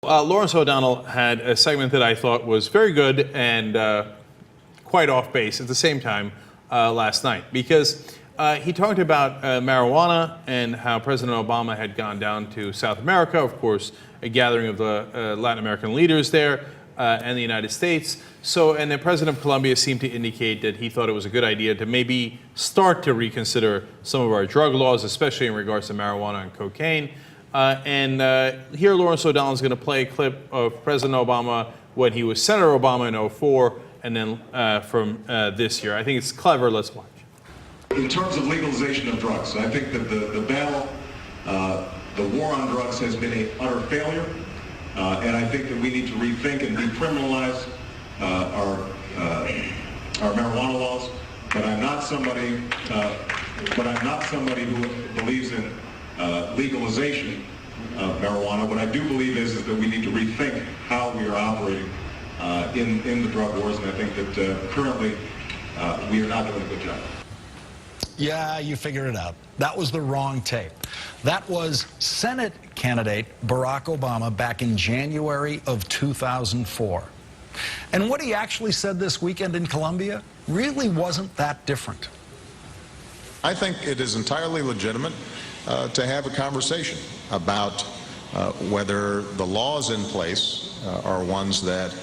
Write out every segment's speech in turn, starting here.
Lawrence O'Donnell had a segment that I thought was very good and quite off base at the same time last night, because he talked about marijuana and how President Obama had gone down to South America, of course, a gathering of the Latin American leaders there and the United States. And the president of Colombia seemed to indicate that he thought it was a good idea to maybe start to reconsider some of our drug laws, especially in regards to marijuana and cocaine. Here Lawrence O'Donnell is going to play a clip of President Obama when he was Senator Obama in '04, and then from this year. I think it's clever. Let's watch. In terms of legalization of drugs, I think that the battle, the war on drugs has been an utter failure, and I think that we need to rethink and decriminalize our marijuana laws. But I'm not somebody who believes in legalization of marijuana. What I do believe is that we need to rethink how we are operating in the drug wars, and I think that currently we are not doing a good job. Yeah, you figured it out. That was the wrong tape. That was Senate candidate Barack Obama back in January of 2004. And what he actually said this weekend in Colombia really wasn't that different. I think it is entirely legitimate to have a conversation about whether the laws in place are ones that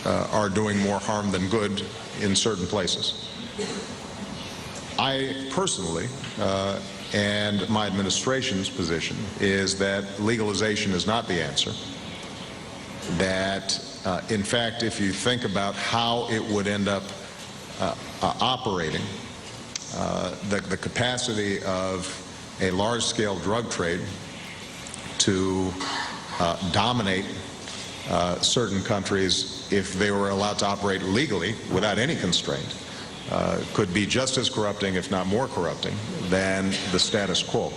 are doing more harm than good in certain places. I personally, and my administration's position, is that legalization is not the answer. That, in fact, if you think about how it would end up operating, the capacity of a large-scale drug trade to dominate certain countries, if they were allowed to operate legally without any constraint, could be just as corrupting, if not more corrupting, than the status quo.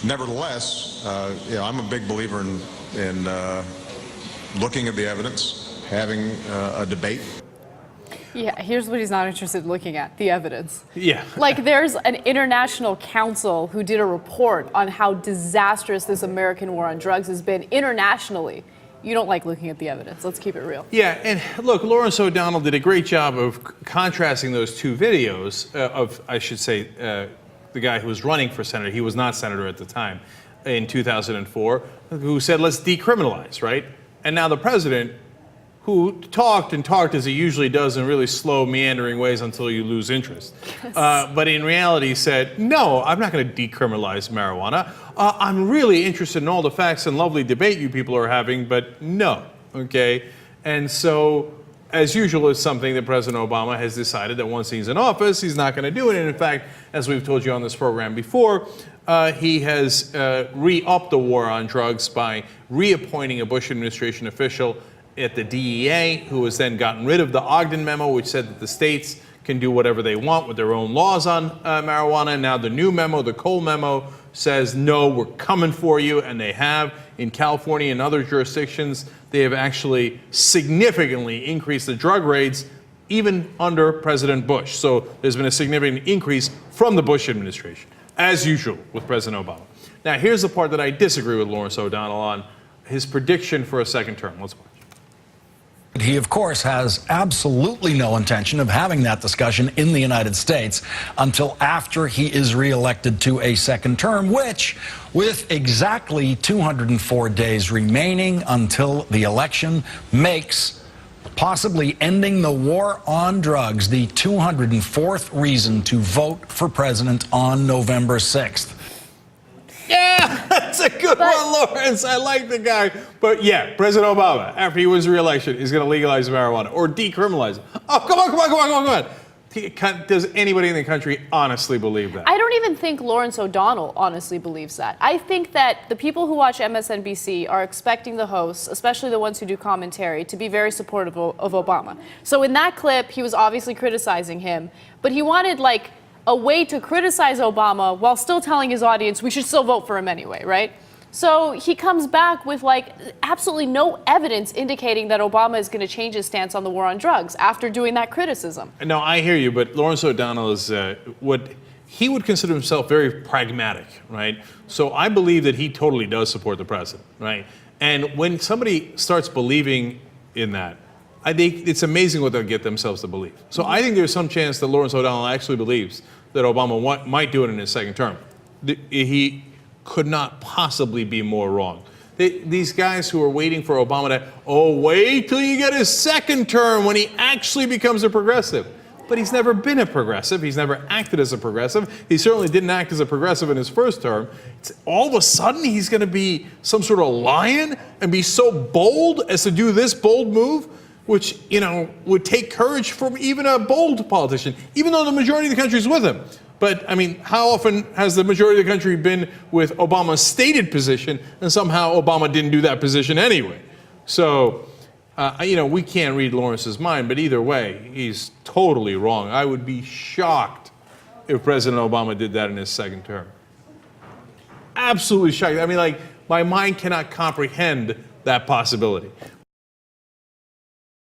Nevertheless, I'm a big believer in looking at the evidence, having a debate. Yeah, here's what he's not interested in looking at, the evidence. Yeah. Like, there's an international council who did a report on how disastrous this American war on drugs has been internationally. You don't like looking at the evidence. Let's keep it real. Yeah, and look, Lawrence O'Donnell did a great job of contrasting those two videos of, I should say, the guy who was running for senator. He was not senator at the time, in 2004, who said, let's decriminalize, right? And now the president, who talked and talked as he usually does in really slow, meandering ways until you lose interest. Yes. But in reality said, no, I'm not going to decriminalize marijuana. I'm really interested in all the facts and lovely debate you people are having, but no, okay? And so, as usual, it's something that President Obama has decided that once he's in office, he's not going to do it. And in fact, as we've told you on this program before, he has re-upped the war on drugs by reappointing a Bush administration official at the DEA, who has then gotten rid of the Ogden memo, which said that the states can do whatever they want with their own laws on marijuana. Now the new memo, the Cole memo, says, no, we're coming for you, and they have. In California and other jurisdictions, they have actually significantly increased the drug rates, even under President Bush. So there's been a significant increase from the Bush administration, as usual with President Obama. Now here's the part that I disagree with Lawrence O'Donnell on, his prediction for a second term. Let's watch. He, of course, has absolutely no intention of having that discussion in the United States until after he is reelected to a second term, which, with exactly 204 days remaining until the election, makes possibly ending the war on drugs the 204th reason to vote for president on November 6th. Yeah, that's a good one, Lawrence. I like the guy. But yeah, President Obama, after he wins re-election, is going to legalize marijuana or decriminalize it. Oh, come on. Does anybody in the country honestly believe that? I don't even think Lawrence O'Donnell honestly believes that. I think that the people who watch MSNBC are expecting the hosts, especially the ones who do commentary, to be very supportive of Obama. So in that clip, he was obviously criticizing him, but he wanted, like, a way to criticize Obama while still telling his audience we should still vote for him anyway, right? So he comes back with, like, absolutely no evidence indicating that Obama is going to change his stance on the war on drugs after doing that criticism. No, I hear you, but Lawrence O'Donnell is what he would consider himself very pragmatic, right? So I believe that he totally does support the president, right? And when somebody starts believing in that, I think it's amazing what they'll get themselves to believe. So I think there's some chance that Lawrence O'Donnell actually believes that Obama might do it in his second term. He could not possibly be more wrong. These guys who are waiting for Obama to, wait till you get his second term when he actually becomes a progressive. But he's never been a progressive. He's never acted as a progressive. He certainly didn't act as a progressive in his first term. All of a sudden, he's going to be some sort of lion and be so bold as to do this bold move, which, would take courage from even a bold politician, even though the majority of the country is with him. But, I mean, how often has the majority of the country been with Obama's stated position, and somehow Obama didn't do that position anyway? So, we can't read Lawrence's mind, but either way, he's totally wrong. I would be shocked if President Obama did that in his second term. Absolutely shocked. I mean, my mind cannot comprehend that possibility.